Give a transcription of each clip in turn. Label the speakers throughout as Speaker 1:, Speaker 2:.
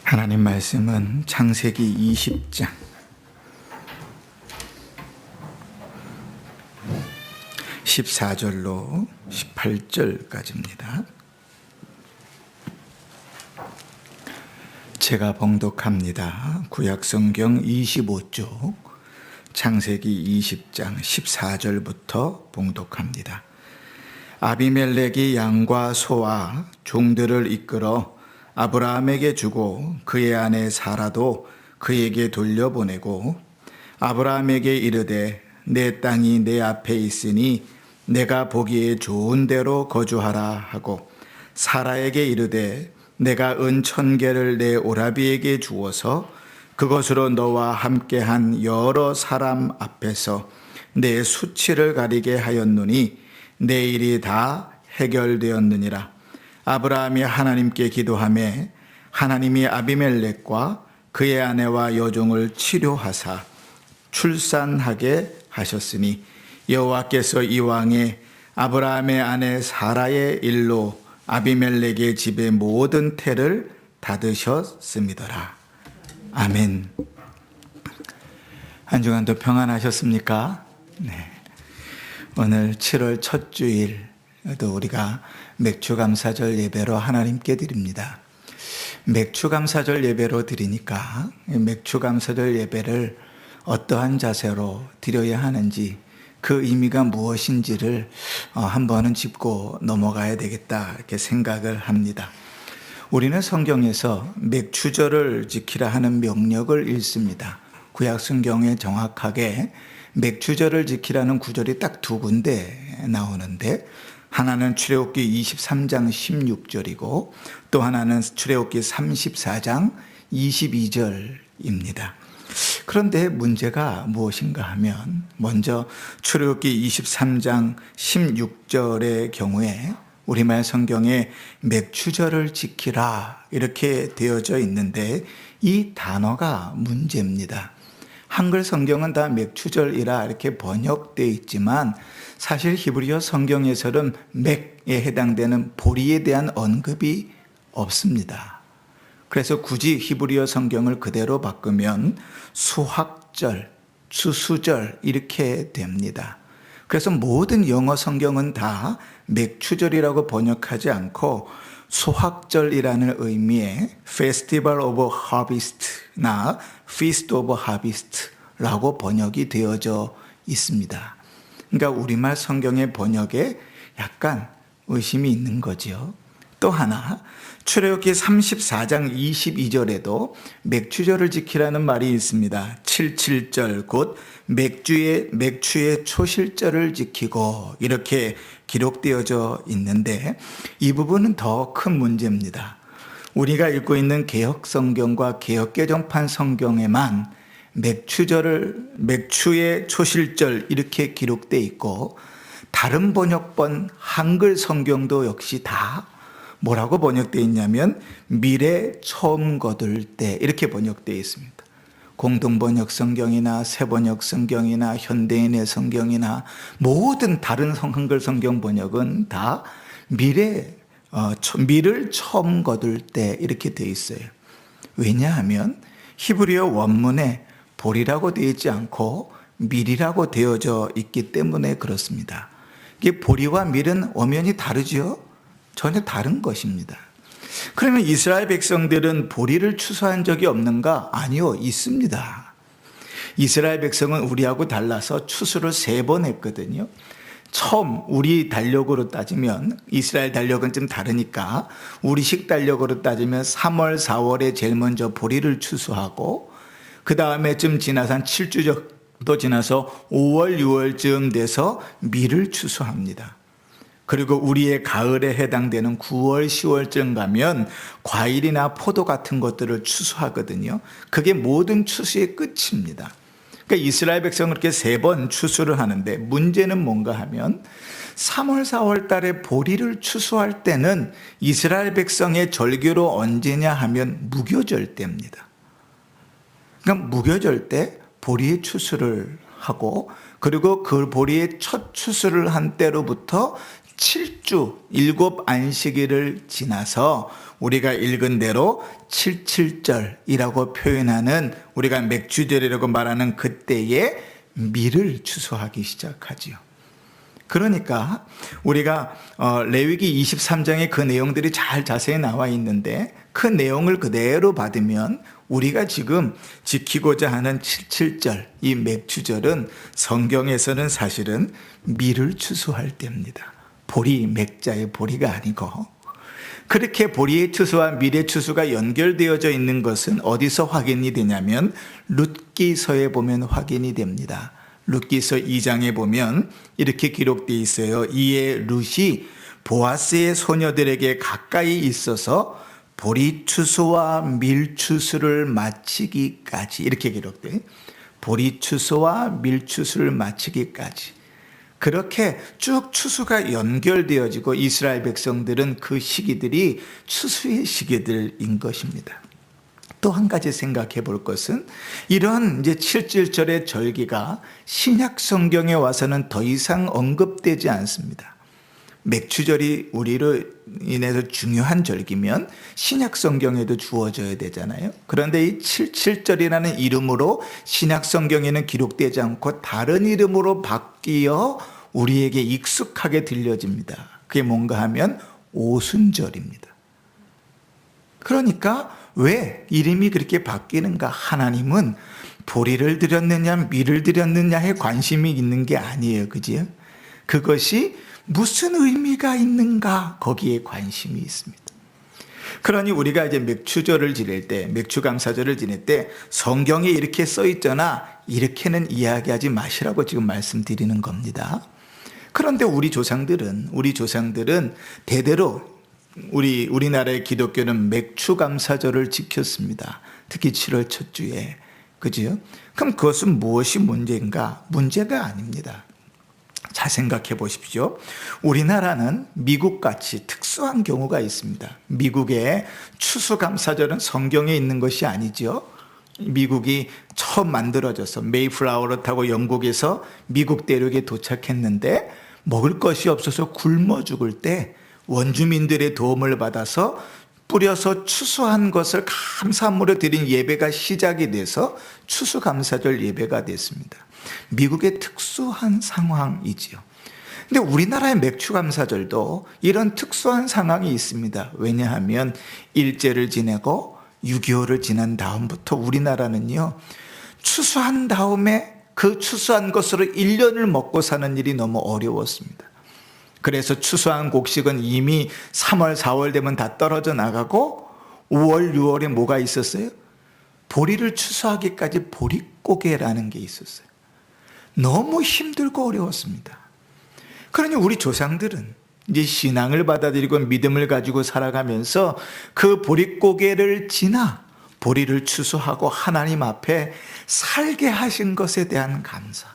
Speaker 1: 하나님 말씀은 창세기 20장 14절로 18절까지입니다. 제가 봉독합니다. 구약성경 25쪽 창세기 20장 14절부터 봉독합니다. 아비멜렉이 양과 소와 종들을 이끌어 아브라함에게 주고 그의 아내 사라도 그에게 돌려보내고 아브라함에게 이르되 내 땅이 내 앞에 있으니 내가 보기에 좋은 데로 거주하라 하고 사라에게 이르되 내가 은 1000개를 내 오라비에게 주어서 그것으로 너와 함께한 여러 사람 앞에서 내 수치를 가리게 하였노니 내 일이 다 해결되었느니라. 아브라함이 하나님께 기도하매 하나님이 아비멜렉과 그의 아내와 여종을 치료하사 출산하게 하셨으니 여호와께서 이왕에 아브라함의 아내 사라의 일로 아비멜렉의 집의 모든 태를 닫으셨음이더라. 아멘. 한 주간도 평안하셨습니까? 네. 오늘 7월 첫 주일도 우리가 맥주감사절 예배로 하나님께 드립니다. 맥주감사절 예배로 드리니까 맥주감사절 예배를 어떠한 자세로 드려야 하는지 그 의미가 무엇인지를 한 번은 짚고 넘어가야 되겠다 이렇게 생각을 합니다. 우리는 성경에서 맥주절을 지키라 하는 명령을 읽습니다. 구약 성경에 정확하게 맥주절을 지키라는 구절이 딱 두 군데 나오는데 하나는 출애굽기 23장 16절이고 또 하나는 출애굽기 34장 22절입니다. 그런데 문제가 무엇인가 하면 먼저 출애굽기 23장 16절의 경우에 우리말 성경에 맥주절을 지키라 이렇게 되어져 있는데 이 단어가 문제입니다. 한글 성경은 다 맥주절이라 이렇게 번역되어 있지만 사실 히브리어 성경에서는 맥에 해당되는 보리에 대한 언급이 없습니다. 그래서 굳이 히브리어 성경을 그대로 바꾸면 수확절, 추수절 이렇게 됩니다. 그래서 모든 영어 성경은 다 맥주절이라고 번역하지 않고 수확절이라는 의미의 Festival of Harvest나 Feast of Harvest라고 번역이 되어져 있습니다. 그러니까 우리말 성경의 번역에 약간 의심이 있는 거죠. 또 하나 출애굽기 34장 22절에도 맥주절을 지키라는 말이 있습니다. 77절 곧 맥주의 초실절을 지키고 이렇게 기록되어져 있는데 이 부분은 더 큰 문제입니다. 우리가 읽고 있는 개혁성경과 개혁개정판 성경에만 맥주의 초실절 이렇게 기록되어 있고 다른 번역본 한글 성경도 역시 다 뭐라고 번역되어 있냐면 미래 처음 거둘 때 이렇게 번역되어 있습니다. 공동번역 성경이나 새번역 성경이나 현대인의 성경이나 모든 다른 한글 성경 번역은 다 미를 처음 거둘 때 이렇게 되어 있어요. 왜냐하면 히브리어 원문에 보리라고 되어 있지 않고 밀이라고 되어져 있기 때문에 그렇습니다. 이게 보리와 밀은 엄연히 다르죠? 전혀 다른 것입니다. 그러면 이스라엘 백성들은 보리를 추수한 적이 없는가? 아니요, 있습니다. 이스라엘 백성은 우리하고 달라서 추수를 3번 했거든요. 처음 우리 달력으로 따지면 이스라엘 달력은 좀 다르니까 우리식 달력으로 따지면 3월, 4월에 제일 먼저 보리를 추수하고 그 다음에 좀 지나서 한 7주 정도 지나서 5월, 6월쯤 돼서 밀을 추수합니다. 그리고 우리의 가을에 해당되는 9월, 10월쯤 가면 과일이나 포도 같은 것들을 추수하거든요. 그게 모든 추수의 끝입니다. 그러니까 이스라엘 백성은 그렇게 3번 추수를 하는데 문제는 뭔가 하면 3월, 4월 달에 보리를 추수할 때는 이스라엘 백성의 절기로 언제냐 하면 무교절 때입니다. 그러니까 무교절 때 보리의 추수를 하고 그리고 그 보리의 첫 추수를 한 때로부터 7주 7 안식일을 지나서 우리가 읽은 대로 77절이라고 표현하는 우리가 맥주절이라고 말하는 그때에 밀을 추수하기 시작하지요. 그러니까 우리가 레위기 23장에 그 내용들이 잘 자세히 나와 있는데 그 내용을 그대로 받으면 우리가 지금 지키고자 하는 77절, 이 맥주절은 성경에서는 사실은 밀을 추수할 때입니다. 보리, 맥자의 보리가 아니고. 그렇게 보리의 추수와 밀의 추수가 연결되어져 있는 것은 어디서 확인이 되냐면 룻기서에 보면 확인이 됩니다. 룻기서 2장에 보면 이렇게 기록되어 있어요. 이에 룻이 보아스의 소녀들에게 가까이 있어서 보리 추수와 밀 추수를 마치기까지, 이렇게 기록돼요. 보리 추수와 밀 추수를 마치기까지. 그렇게 쭉 추수가 연결되어지고 이스라엘 백성들은 그 시기들이 추수의 시기들인 것입니다. 또 한 가지 생각해 볼 것은 이런 이제 7절의 절기가 신약 성경에 와서는 더 이상 언급되지 않습니다. 맥주절이 우리로 인해서 중요한 절기면 신약 성경에도 주어져야 되잖아요. 그런데 이 77절이라는 이름으로 신약 성경에는 기록되지 않고 다른 이름으로 바뀌어 우리에게 익숙하게 들려집니다. 그게 뭔가 하면 오순절입니다. 그러니까 왜 이름이 그렇게 바뀌는가? 하나님은 보리를 드렸느냐 밀을 드렸느냐에 관심이 있는 게 아니에요. 그지요? 그것이 무슨 의미가 있는가? 거기에 관심이 있습니다. 그러니 우리가 이제 맥주절을 지낼 때, 맥주감사절을 지낼 때 성경에 이렇게 써 있잖아. 이렇게는 이야기하지 마시라고 지금 말씀드리는 겁니다. 그런데 우리 조상들은 대대로 우리나라의 기독교는 맥주감사절을 지켰습니다. 특히 7월 첫 주에. 그죠? 그럼 그것은 무엇이 문제인가? 문제가 아닙니다. 잘 생각해 보십시오. 우리나라는 미국같이 특수한 경우가 있습니다. 미국의 추수감사절은 성경에 있는 것이 아니죠. 미국이 처음 만들어져서 메이플라워를 타고 영국에서 미국 대륙에 도착했는데 먹을 것이 없어서 굶어 죽을 때 원주민들의 도움을 받아서 뿌려서 추수한 것을 감사함으로 드린 예배가 시작이 돼서 추수감사절 예배가 됐습니다. 미국의 특수한 상황이지요. 근데 우리나라의 맥주감사절도 이런 특수한 상황이 있습니다. 왜냐하면 일제를 지내고 6.25를 지난 다음부터 우리나라는요, 추수한 다음에 그 추수한 것으로 1년을 먹고 사는 일이 너무 어려웠습니다. 그래서 추수한 곡식은 이미 3월, 4월 되면 다 떨어져 나가고 5월, 6월에 뭐가 있었어요? 보리를 추수하기까지 보릿고개라는 게 있었어요. 너무 힘들고 어려웠습니다. 그러니 우리 조상들은 이제 신앙을 받아들이고 믿음을 가지고 살아가면서 그 보릿고개를 지나 보리를 추수하고 하나님 앞에 살게 하신 것에 대한 감사,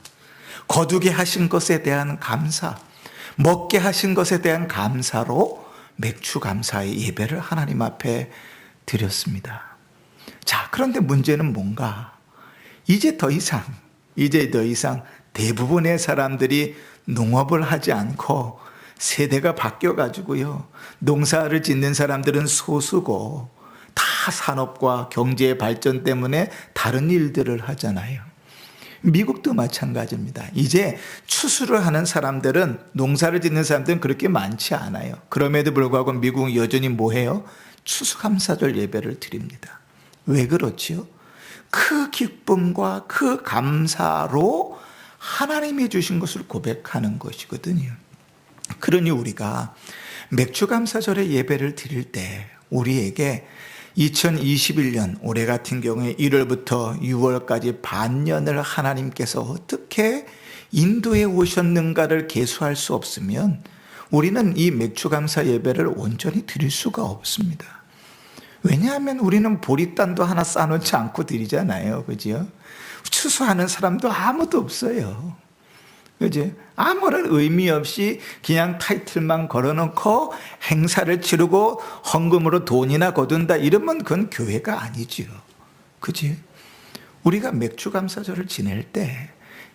Speaker 1: 거두게 하신 것에 대한 감사, 먹게 하신 것에 대한 감사로 맥주 감사의 예배를 하나님 앞에 드렸습니다. 자, 그런데 문제는 뭔가? 이제 더 이상 대부분의 사람들이 농업을 하지 않고 세대가 바뀌어가지고요, 농사를 짓는 사람들은 소수고 다 산업과 경제의 발전 때문에 다른 일들을 하잖아요. 미국도 마찬가지입니다. 이제 추수를 하는 사람들은, 농사를 짓는 사람들은 그렇게 많지 않아요. 그럼에도 불구하고 미국은 여전히 뭐해요? 추수감사절 예배를 드립니다. 왜 그렇지요? 그 기쁨과 그 감사로 하나님이 주신 것을 고백하는 것이거든요. 그러니 우리가 맥주감사절의 예배를 드릴 때 우리에게 2021년 올해 같은 경우에 1월부터 6월까지 반년을 하나님께서 어떻게 인도해 오셨는가를 계수할 수 없으면 우리는 이 맥주감사 예배를 온전히 드릴 수가 없습니다. 왜냐하면 우리는 보리단도 하나 쌓아놓지 않고 드리잖아요. 그죠? 추수하는 사람도 아무도 없어요. 그지? 아무런 의미 없이 그냥 타이틀만 걸어놓고 행사를 치르고 헌금으로 돈이나 거둔다 이러면 그건 교회가 아니죠. 그지? 우리가 맥주감사절을 지낼 때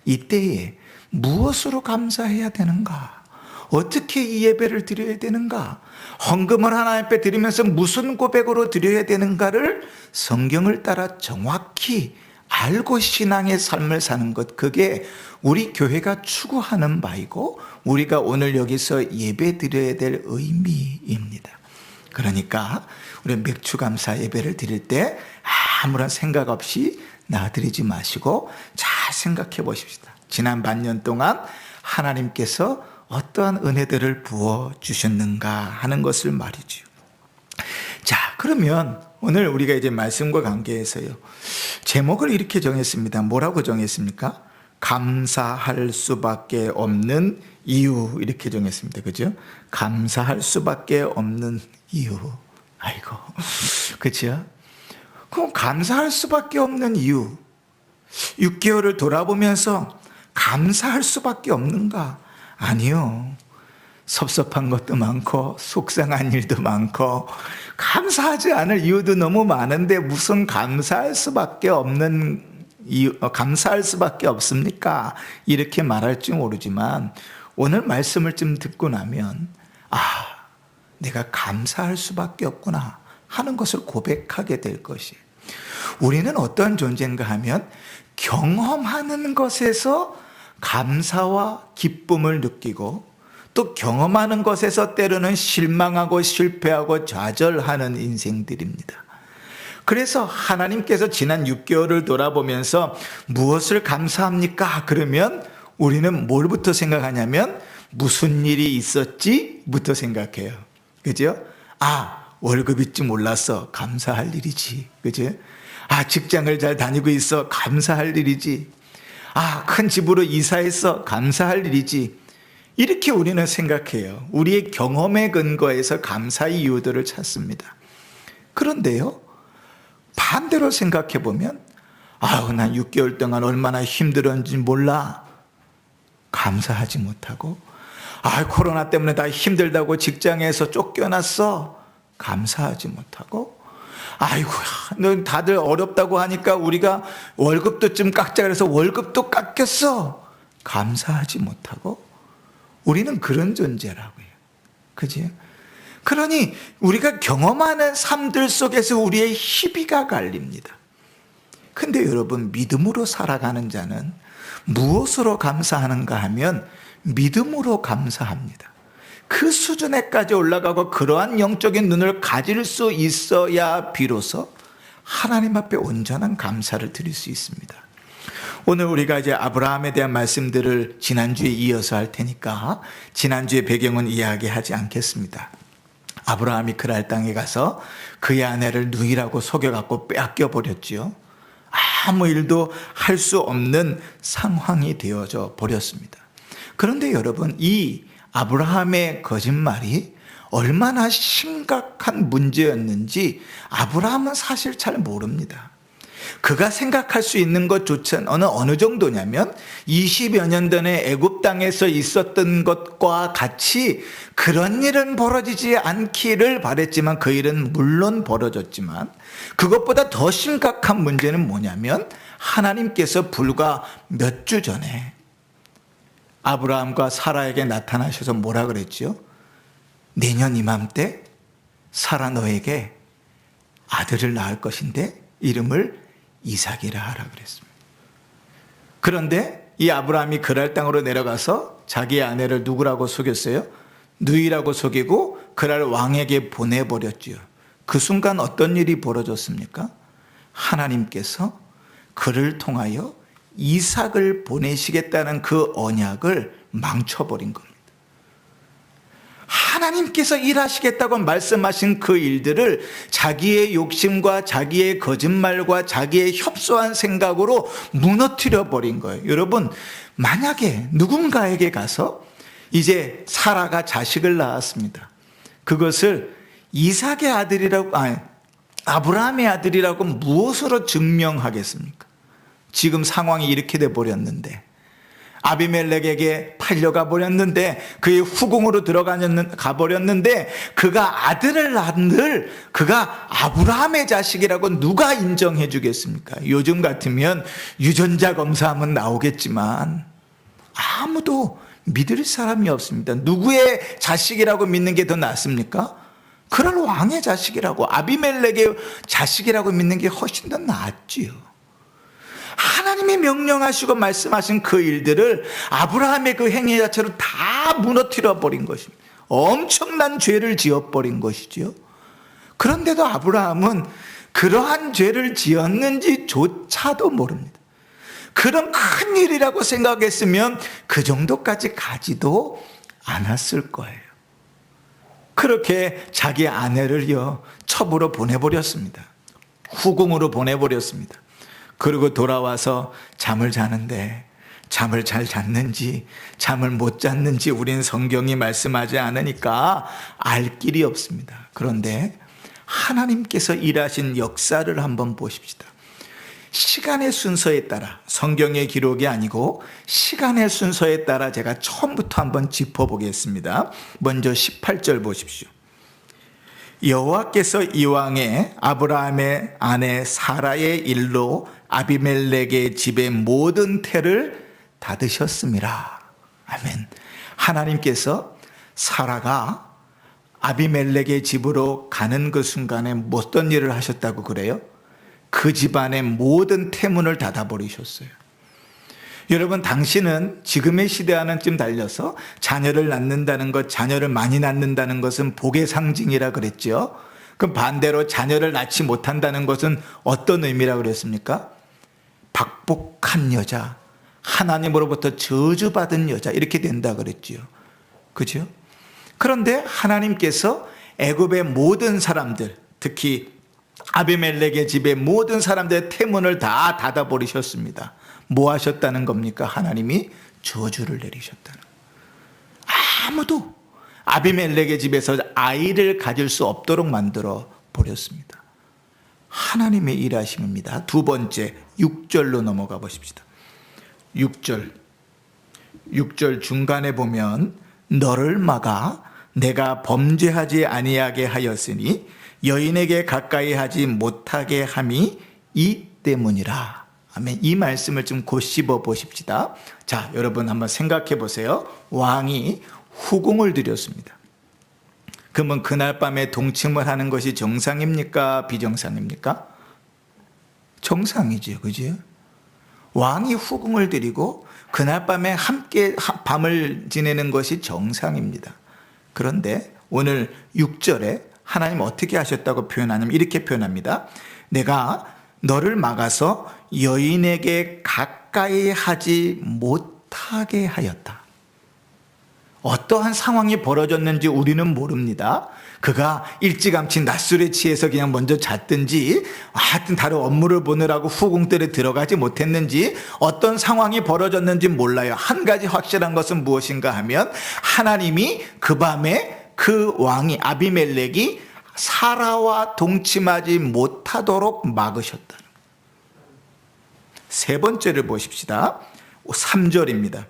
Speaker 1: 이때에 무엇으로 감사해야 되는가? 어떻게 이 예배를 드려야 되는가? 헌금을 하나님 앞에 드리면서 무슨 고백으로 드려야 되는가를 성경을 따라 정확히 알고 신앙의 삶을 사는 것, 그게 우리 교회가 추구하는 바이고 우리가 오늘 여기서 예배 드려야 될 의미입니다. 그러니까 우리 맥주감사 예배를 드릴 때 아무런 생각 없이 나드리지 마시고 잘 생각해 보십시다. 지난 반년 동안 하나님께서 어떠한 은혜들을 부어주셨는가 하는 것을 말이죠. 자, 그러면 오늘 우리가 이제 말씀과 관계해서요, 제목을 이렇게 정했습니다. 뭐라고 정했습니까? 감사할 수밖에 없는 이유, 이렇게 정했습니다. 그죠? 감사할 수밖에 없는 이유. 아이고, 그렇죠? 그럼 감사할 수밖에 없는 이유, 6개월을 돌아보면서 감사할 수밖에 없는가? 아니요. 섭섭한 것도 많고 속상한 일도 많고 감사하지 않을 이유도 너무 많은데 무슨 감사할 수밖에 없는 이유, 감사할 수밖에 없습니까? 이렇게 말할지 모르지만 오늘 말씀을 좀 듣고 나면 내가 감사할 수밖에 없구나 하는 것을 고백하게 될 것이에요. 우리는 어떤 존재인가 하면 경험하는 것에서 감사와 기쁨을 느끼고 또 경험하는 것에서 때로는 실망하고 실패하고 좌절하는 인생들입니다. 그래서 하나님께서 지난 6개월을 돌아보면서 무엇을 감사합니까? 그러면 우리는 뭘부터 생각하냐면 무슨 일이 있었지?부터 생각해요. 그죠? 월급일지 몰랐어. 감사할 일이지. 그죠? 직장을 잘 다니고 있어. 감사할 일이지. 큰 집으로 이사했어. 감사할 일이지. 이렇게 우리는 생각해요. 우리의 경험에 근거해서 감사의 이유들을 찾습니다. 그런데요, 반대로 생각해 보면, 난 6개월 동안 얼마나 힘들었는지 몰라. 감사하지 못하고, 코로나 때문에 다 힘들다고 직장에서 쫓겨났어. 감사하지 못하고, 다들 어렵다고 하니까 우리가 월급도 좀 깎자 그래서 월급도 깎였어. 감사하지 못하고, 우리는 그런 존재라고요. 그지? 그러니 우리가 경험하는 삶들 속에서 우리의 희비가 갈립니다. 근데 여러분, 믿음으로 살아가는 자는 무엇으로 감사하는가 하면 믿음으로 감사합니다. 그 수준에까지 올라가고 그러한 영적인 눈을 가질 수 있어야 비로소 하나님 앞에 온전한 감사를 드릴 수 있습니다. 오늘 우리가 이제 아브라함에 대한 말씀들을 지난주에 이어서 할 테니까 지난주의 배경은 이야기하지 않겠습니다. 아브라함이 그랄 땅에 가서 그의 아내를 누이라고 속여갖고 빼앗겨 버렸지요. 아무 일도 할 수 없는 상황이 되어져 버렸습니다. 그런데 여러분, 이 아브라함의 거짓말이 얼마나 심각한 문제였는지 아브라함은 사실 잘 모릅니다. 그가 생각할 수 있는 것조차 어느 정도냐면 20여 년 전에 애굽 땅에서 있었던 것과 같이 그런 일은 벌어지지 않기를 바랬지만 그 일은 물론 벌어졌지만 그것보다 더 심각한 문제는 뭐냐면 하나님께서 불과 몇 주 전에 아브라함과 사라에게 나타나셔서 뭐라 그랬죠? 내년 이맘때 사라 너에게 아들을 낳을 것인데 이름을 이삭이라 하라 그랬습니다. 그런데 이 아브라함이 그랄 땅으로 내려가서 자기의 아내를 누구라고 속였어요? 누이라고 속이고 그랄 왕에게 보내버렸지요. 그 순간 어떤 일이 벌어졌습니까? 하나님께서 그를 통하여 이삭을 보내시겠다는 그 언약을 망쳐버린 겁니다. 하나님께서 일하시겠다고 말씀하신 그 일들을 자기의 욕심과 자기의 거짓말과 자기의 협소한 생각으로 무너뜨려 버린 거예요. 여러분, 만약에 누군가에게 가서 이제 사라가 자식을 낳았습니다. 그것을 이삭의 아들이라고, 아브라함의 아들이라고 무엇으로 증명하겠습니까? 지금 상황이 이렇게 돼 버렸는데, 아비멜렉에게 팔려가 버렸는데, 그의 후궁으로 가버렸는데, 그가 아들을 낳을 그가 아브라함의 자식이라고 누가 인정해 주겠습니까? 요즘 같으면 유전자 검사하면 나오겠지만 아무도 믿을 사람이 없습니다. 누구의 자식이라고 믿는 게 더 낫습니까? 그럴 왕의 자식이라고, 아비멜렉의 자식이라고 믿는 게 훨씬 더 낫지요. 하나님이 명령하시고 말씀하신 그 일들을 아브라함의 그 행위 자체로 다 무너뜨려 버린 것입니다. 엄청난 죄를 지어버린 것이지요. 그런데도 아브라함은 그러한 죄를 지었는지조차도 모릅니다. 그런 큰 일이라고 생각했으면 그 정도까지 가지도 않았을 거예요. 그렇게 자기 아내를요, 첩으로 보내버렸습니다. 후궁으로 보내버렸습니다. 그리고 돌아와서 잠을 자는데 잠을 잘 잤는지 잠을 못 잤는지 우린 성경이 말씀하지 않으니까 알 길이 없습니다. 그런데 하나님께서 일하신 역사를 한번 보십시다. 시간의 순서에 따라, 성경의 기록이 아니고 시간의 순서에 따라 제가 처음부터 한번 짚어보겠습니다. 먼저 18절 보십시오. 여호와께서 이왕에 아브라함의 아내 사라의 일로 아비멜렉의 집의 모든 태를 닫으셨음이라. 아멘. 하나님께서 사라가 아비멜렉의 집으로 가는 그 순간에 어떤 일을 하셨다고 그래요? 그 집안의 모든 태문을 닫아버리셨어요. 여러분, 당신은 지금의 시대와는 좀 달려서 자녀를 낳는다는 것, 자녀를 많이 낳는다는 것은 복의 상징이라 그랬죠. 그럼 반대로 자녀를 낳지 못한다는 것은 어떤 의미라고 그랬습니까? 박복한 여자, 하나님으로부터 저주받은 여자, 이렇게 된다 그랬지요. 그죠? 그런데 하나님께서 애굽의 모든 사람들, 특히 아비멜렉의 집의 모든 사람들의 태문을 다 닫아버리셨습니다. 뭐 하셨다는 겁니까? 하나님이 저주를 내리셨다는. 아무도 아비멜렉의 집에서 아이를 가질 수 없도록 만들어 버렸습니다. 하나님의 일하심입니다. 두 번째, 6절로 넘어가 보십시다. 6절 중간에 보면 너를 막아 내가 범죄하지 아니하게 하였으니 여인에게 가까이 하지 못하게 함이 이 때문이라. 아멘. 이 말씀을 좀 곱씹어 보십시다. 자, 여러분 한번 생각해 보세요. 왕이 후궁을 들였습니다. 그러면 그날 밤에 동침을 하는 것이 정상입니까? 비정상입니까? 정상이죠. 그죠? 왕이 후궁을 들이고 그날 밤에 함께 밤을 지내는 것이 정상입니다. 그런데 오늘 6절에 하나님 어떻게 하셨다고 표현하냐면 이렇게 표현합니다. 내가 너를 막아서 여인에게 가까이 하지 못하게 하였다. 어떠한 상황이 벌어졌는지 우리는 모릅니다. 그가 일찌감치 낮술에 취해서 그냥 먼저 잤든지 하여튼 다른 업무를 보느라고 후궁들에 들어가지 못했는지 어떤 상황이 벌어졌는지 몰라요. 한 가지 확실한 것은 무엇인가 하면 하나님이 그 밤에 그 왕이 아비멜렉이 사라와 동침하지 못하도록 막으셨다. 세 번째를 보십시다. 3절입니다.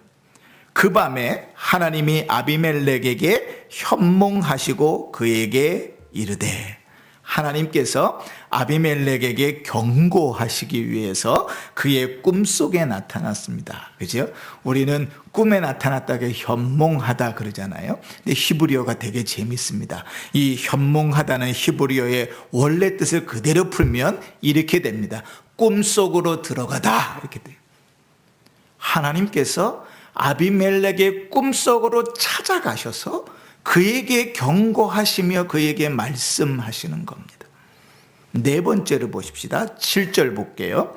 Speaker 1: 그 밤에 하나님이 아비멜렉에게 현몽하시고 그에게 이르되, 하나님께서 아비멜렉에게 경고하시기 위해서 그의 꿈속에 나타났습니다. 그죠? 우리는 꿈에 나타났다고 현몽하다 그러잖아요. 근데 히브리어가 되게 재밌습니다. 이 현몽하다는 히브리어의 원래 뜻을 그대로 풀면 이렇게 됩니다. 꿈속으로 들어가다, 이렇게 돼요. 하나님께서 아비멜렉의 꿈속으로 찾아가셔서 그에게 경고하시며 그에게 말씀하시는 겁니다. 네 번째로 보십시다. 7절 볼게요.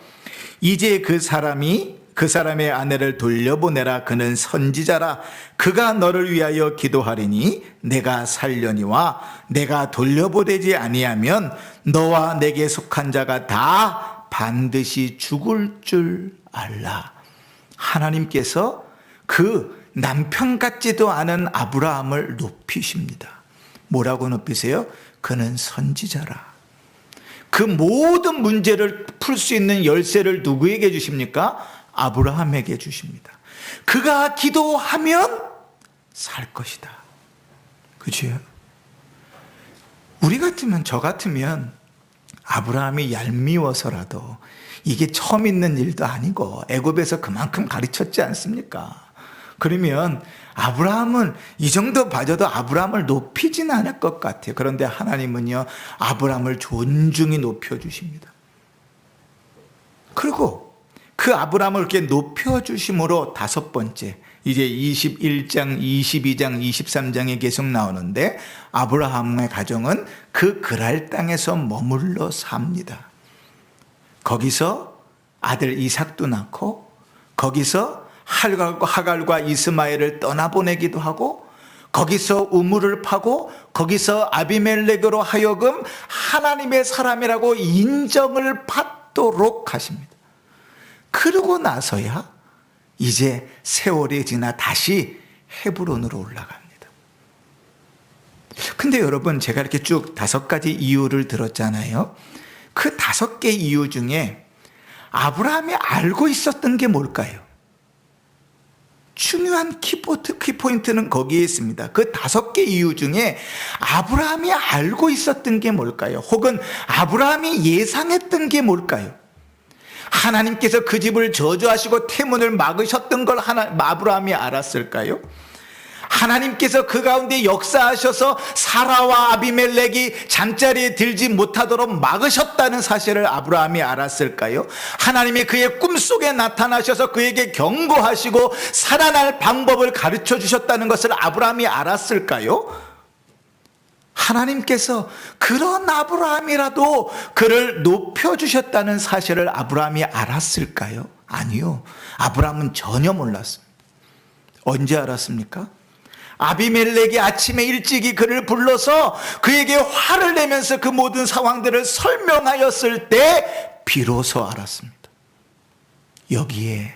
Speaker 1: 이제 그 사람의 아내를 돌려보내라. 그는 선지자라. 그가 너를 위하여 기도하리니 내가 살려니와 내가 돌려보내지 아니하면 너와 내게 속한 자가 다 반드시 죽을 줄 알라. 하나님께서 그 남편 같지도 않은 아브라함을 높이십니다. 뭐라고 높이세요? 그는 선지자라. 그 모든 문제를 풀 수 있는 열쇠를 누구에게 주십니까? 아브라함에게 주십니다. 그가 기도하면 살 것이다. 그죠? 우리 같으면, 저 같으면 아브라함이 얄미워서라도, 이게 처음 있는 일도 아니고 애굽에서 그만큼 가르쳤지 않습니까? 그러면 아브라함은 이 정도 봐줘도 아브라함을 높이진 않을 것 같아요. 그런데 하나님은요, 아브라함을 존중히 높여주십니다. 그리고 그 아브라함을 이렇게 높여주심으로 다섯 번째, 이제 21장, 22장, 23장에 계속 나오는데 아브라함의 가정은 그 그랄 땅에서 머물러 삽니다. 거기서 아들 이삭도 낳고 거기서 하갈과 이스마엘을 떠나보내기도 하고 거기서 우물을 파고 거기서 아비멜렉으로 하여금 하나님의 사람이라고 인정을 받도록 하십니다. 그러고 나서야 이제 세월이 지나 다시 헤브론으로 올라갑니다. 근데 여러분, 제가 이렇게 쭉 5가지 이유를 들었잖아요. 그 5개 이유 중에 아브라함이 알고 있었던 게 뭘까요? 중요한 키포인트는 거기에 있습니다. 그 5개 이유 중에 아브라함이 알고 있었던 게 뭘까요? 혹은 아브라함이 예상했던 게 뭘까요? 하나님께서 그 집을 저주하시고 태문을 막으셨던 걸 아브라함이 알았을까요? 하나님께서 그 가운데 역사하셔서 사라와 아비멜렉이 잠자리에 들지 못하도록 막으셨다는 사실을 아브라함이 알았을까요? 하나님이 그의 꿈속에 나타나셔서 그에게 경고하시고 살아날 방법을 가르쳐 주셨다는 것을 아브라함이 알았을까요? 하나님께서 그런 아브라함이라도 그를 높여주셨다는 사실을 아브라함이 알았을까요? 아니요. 아브라함은 전혀 몰랐습니다. 언제 알았습니까? 아비멜렉이 아침에 일찍이 그를 불러서 그에게 화를 내면서 그 모든 상황들을 설명하였을 때 비로소 알았습니다. 여기에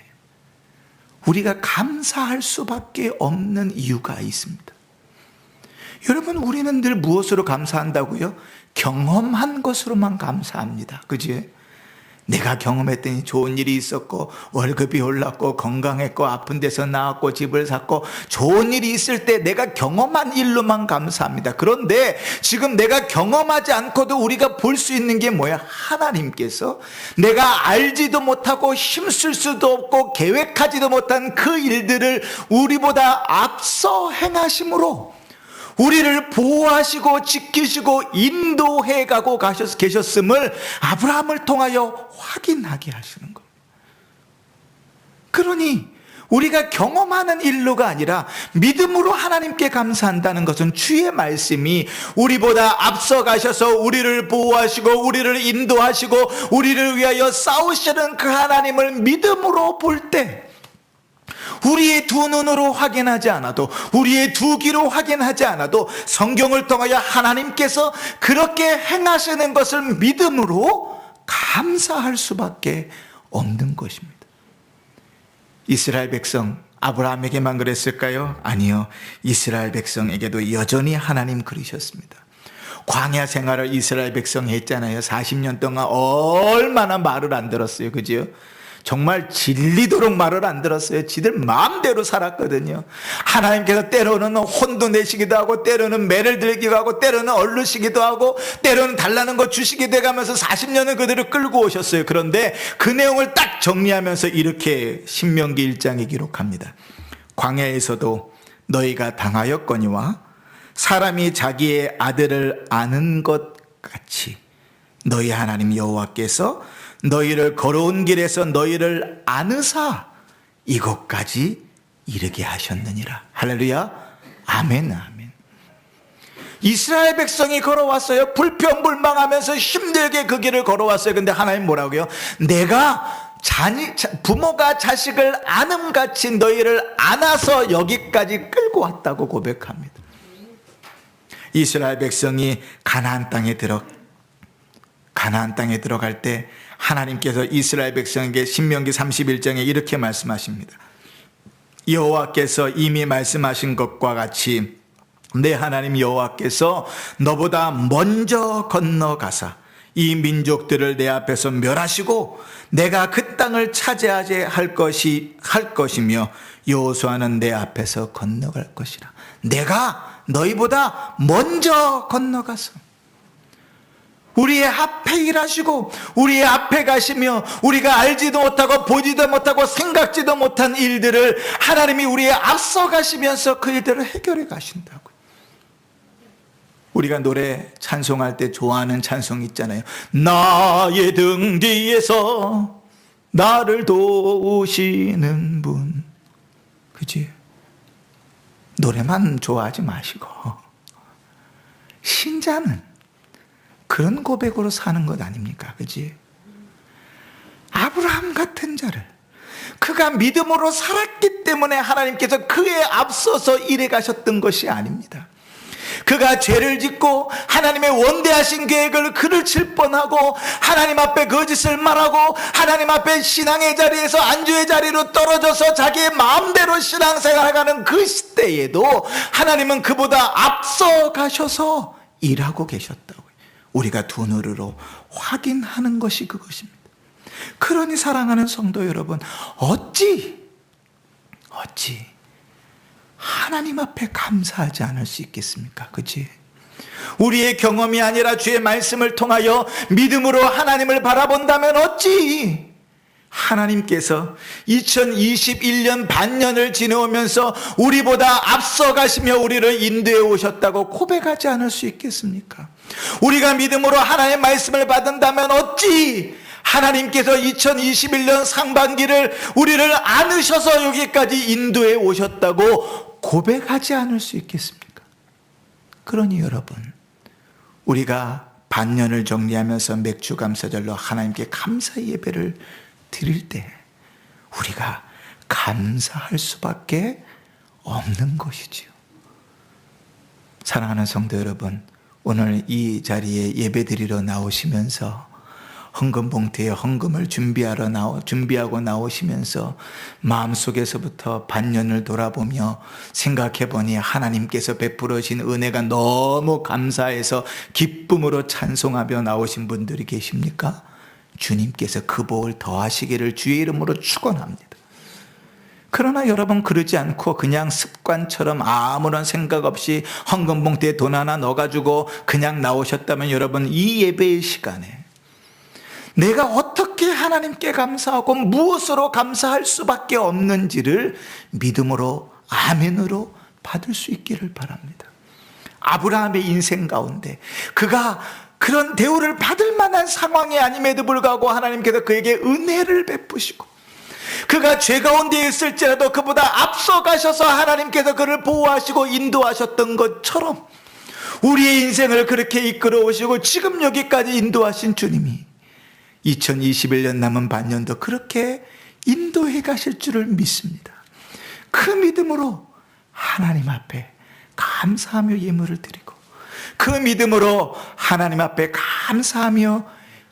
Speaker 1: 우리가 감사할 수밖에 없는 이유가 있습니다. 여러분, 우리는 늘 무엇으로 감사한다고요? 경험한 것으로만 감사합니다. 그지? 내가 경험했더니 좋은 일이 있었고 월급이 올랐고 건강했고 아픈 데서 나았고 집을 샀고 좋은 일이 있을 때 내가 경험한 일로만 감사합니다. 그런데 지금 내가 경험하지 않고도 우리가 볼 수 있는 게 뭐야? 하나님께서 내가 알지도 못하고 힘쓸 수도 없고 계획하지도 못한 그 일들을 우리보다 앞서 행하심으로 우리를 보호하시고 지키시고 인도해 가고 계셨음을 아브라함을 통하여 확인하게 하시는 거예요. 그러니 우리가 경험하는 일로가 아니라 믿음으로 하나님께 감사한다는 것은 주의 말씀이 우리보다 앞서 가셔서 우리를 보호하시고 우리를 인도하시고 우리를 위하여 싸우시는 그 하나님을 믿음으로 볼 때 우리의 두 눈으로 확인하지 않아도 우리의 두 귀로 확인하지 않아도 성경을 통하여 하나님께서 그렇게 행하시는 것을 믿음으로 감사할 수밖에 없는 것입니다. 이스라엘 백성 아브라함에게만 그랬을까요? 아니요. 이스라엘 백성에게도 여전히 하나님 그러셨습니다. 광야 생활을 이스라엘 백성이 했잖아요. 40년 동안 얼마나 말을 안 들었어요. 그죠? 정말 질리도록 말을 안 들었어요. 지들 마음대로 살았거든요. 하나님께서 때로는 혼도 내시기도 하고 때로는 매를 들기도 하고 때로는 얼르시기도 하고 때로는 달라는 거 주시기도 해가면서 40년을 그대로 끌고 오셨어요. 그런데 그 내용을 딱 정리하면서 이렇게 신명기 1장에 기록합니다. 광야에서도 너희가 당하였거니와 사람이 자기의 아들을 아는 것 같이 너희 하나님 여호와께서 너희를 걸어온 길에서 너희를 안으사 이곳까지 이르게 하셨느니라. 할렐루야. 아멘. 아멘. 이스라엘 백성이 걸어왔어요. 불평불망하면서 힘들게 그 길을 걸어왔어요. 근데 하나님 뭐라고요? 내가 부모가 자식을 안음같이 너희를 안아서 여기까지 끌고 왔다고 고백합니다. 이스라엘 백성이 가나안 땅에 들어갈 때 하나님께서 이스라엘 백성에게 신명기 31장에 이렇게 말씀하십니다. 여호와께서 이미 말씀하신 것과 같이 내 하나님 여호와께서 너보다 먼저 건너가사 이 민족들을 내 앞에서 멸하시고 내가 그 땅을 차지하게 할 것이며 여호수아는 내 앞에서 건너갈 것이라. 내가 너희보다 먼저 건너가서 우리의 앞에 일하시고 우리의 앞에 가시며 우리가 알지도 못하고 보지도 못하고 생각지도 못한 일들을 하나님이 우리의 앞서 가시면서 그 일들을 해결해 가신다고요. 우리가 노래 찬송할 때 좋아하는 찬송 있잖아요. 나의 등 뒤에서 나를 도우시는 분. 그치? 노래만 좋아하지 마시고 신자는 그런 고백으로 사는 것 아닙니까? 그치? 아브라함 같은 자를 그가 믿음으로 살았기 때문에 하나님께서 그에 앞서서 일해 가셨던 것이 아닙니다. 그가 죄를 짓고 하나님의 원대하신 계획을 그를 칠 뻔하고 하나님 앞에 거짓을 말하고 하나님 앞에 신앙의 자리에서 안주의 자리로 떨어져서 자기의 마음대로 신앙생활하는 그 시대에도 하나님은 그보다 앞서 가셔서 일하고 계셨다고요. 우리가 두 눈으로 확인하는 것이 그것입니다. 그러니 사랑하는 성도 여러분, 어찌 하나님 앞에 감사하지 않을 수 있겠습니까? 그치? 우리의 경험이 아니라 주의 말씀을 통하여 믿음으로 하나님을 바라본다면 어찌 하나님께서 2021년 반년을 지내오면서 우리보다 앞서 가시며 우리를 인도해 오셨다고 고백하지 않을 수 있겠습니까? 우리가 믿음으로 하나님의 말씀을 받는다면 어찌 하나님께서 2021년 상반기를 우리를 안으셔서 여기까지 인도해 오셨다고 고백하지 않을 수 있겠습니까? 그러니 여러분, 우리가 반년을 정리하면서 맥주 감사절로 하나님께 감사 예배를 드릴 때 우리가 감사할 수밖에 없는 것이지요. 사랑하는 성도 여러분, 오늘 이 자리에 예배 드리러 나오시면서 헌금 봉투에 헌금을 준비하고 나오시면서 마음속에서부터 반년을 돌아보며 생각해보니 하나님께서 베풀어 주신 은혜가 너무 감사해서 기쁨으로 찬송하며 나오신 분들이 계십니까? 주님께서 그 복을 더하시기를 주의 이름으로 축원합니다. 그러나 여러분 그러지 않고 그냥 습관처럼 아무런 생각 없이 헌금 봉투에 돈 하나 넣어가지고 그냥 나오셨다면 여러분, 이 예배의 시간에 내가 어떻게 하나님께 감사하고 무엇으로 감사할 수밖에 없는지를 믿음으로 아멘으로 받을 수 있기를 바랍니다. 아브라함의 인생 가운데 그가 그런 대우를 받을 만한 상황이 아님에도 불구하고 하나님께서 그에게 은혜를 베푸시고 그가 죄 가운데 있을지라도 그보다 앞서 가셔서 하나님께서 그를 보호하시고 인도하셨던 것처럼 우리의 인생을 그렇게 이끌어 오시고 지금 여기까지 인도하신 주님이 2021년 남은 반년도 그렇게 인도해 가실 줄을 믿습니다. 그 믿음으로 하나님 앞에 감사하며 예물을 드리고 그 믿음으로 하나님 앞에 감사하며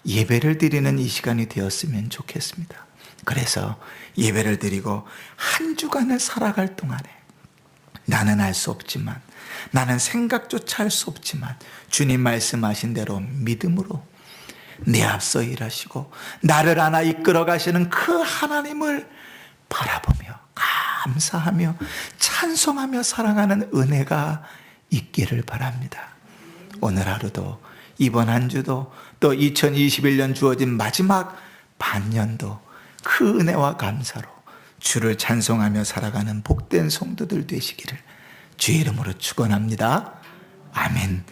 Speaker 1: 예배를 드리는 이 시간이 되었으면 좋겠습니다. 그래서 예배를 드리고 한 주간을 살아갈 동안에 나는 알 수 없지만, 나는 생각조차 할 수 없지만 주님 말씀하신 대로 믿음으로 내 앞서 일하시고 나를 안아 이끌어 가시는 그 하나님을 바라보며 감사하며 찬송하며 사랑하는 은혜가 있기를 바랍니다. 오늘 하루도 이번 한 주도 또 2021년 주어진 마지막 반년도 그 은혜와 감사로 주를 찬송하며 살아가는 복된 성도들 되시기를 주의 이름으로 축원합니다. 아멘.